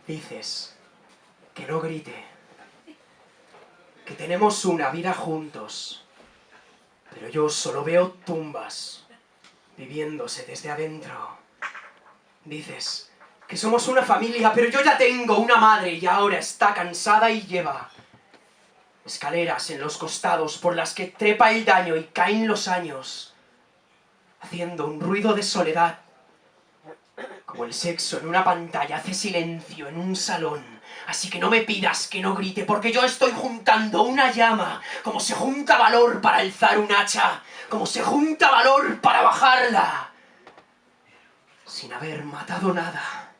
Dices que no grite, que tenemos una vida juntos, pero yo solo veo tumbas viviéndose desde adentro. Dices que somos una familia, pero yo ya tengo una madre y ahora está cansada y lleva escaleras en los costados por las que trepa el daño y caen los años, haciendo un ruido de soledad, como el sexo en una pantalla hace silencio en un salón. Así que no me pidas que no grite, porque yo estoy juntando una llama, como se junta valor para alzar un hacha, como se junta valor para bajarla, sin haber matado nada.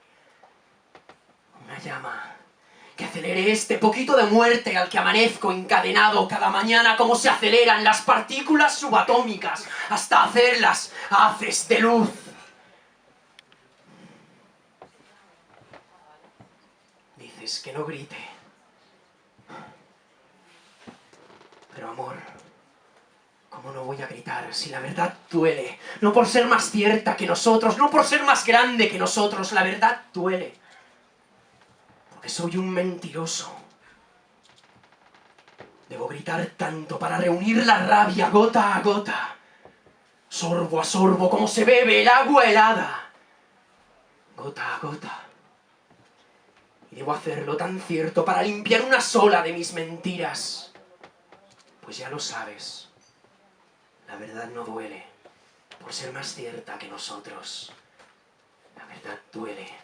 Una llama que acelere este poquito de muerte al que amanezco encadenado cada mañana, como se aceleran las partículas subatómicas hasta hacerlas haces de luz. Dices que no grite. Pero amor, ¿cómo no voy a gritar si la verdad duele? No por ser más cierta que nosotros, no por ser más grande que nosotros, la verdad duele. Porque soy un mentiroso. Debo gritar tanto para reunir la rabia gota a gota, sorbo a sorbo, como se bebe el agua helada, gota a gota. Y debo hacerlo tan cierto para limpiar una sola de mis mentiras. Pues ya lo sabes, la verdad no duele por ser más cierta que nosotros. La verdad duele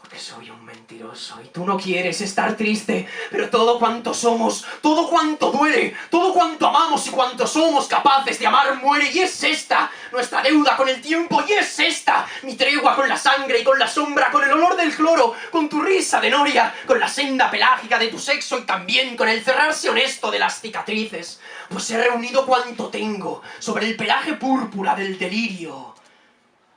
porque soy un mentiroso y tú no quieres estar triste, pero todo cuanto somos, todo cuanto duele, todo cuanto amamos y cuanto somos capaces de amar muere, y es esta nuestra deuda con el tiempo, y es esta mi tregua con la sangre y con la sombra, con el olor del cloro, con tu risa de noria, con la senda pelágica de tu sexo y también con el cerrarse honesto de las cicatrices, pues he reunido cuanto tengo sobre el pelaje púrpura del delirio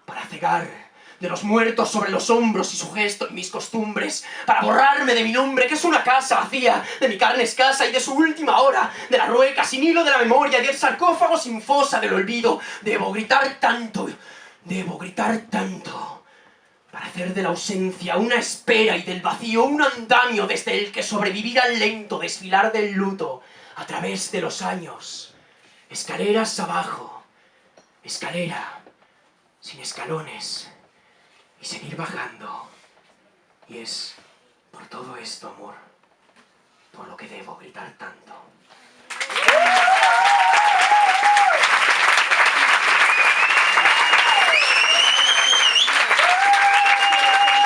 para cegar de los muertos sobre los hombros y su gesto y mis costumbres, para borrarme de mi nombre, que es una casa vacía, de mi carne escasa y de su última hora, de la rueca sin hilo de la memoria y del sarcófago sin fosa del olvido. Debo gritar tanto, para hacer de la ausencia una espera y del vacío un andamio desde el que sobrevivir al lento desfilar del luto a través de los años. Escaleras abajo, escalera sin escalones, y seguir bajando. Y es por todo esto, amor, por lo que debo gritar tanto.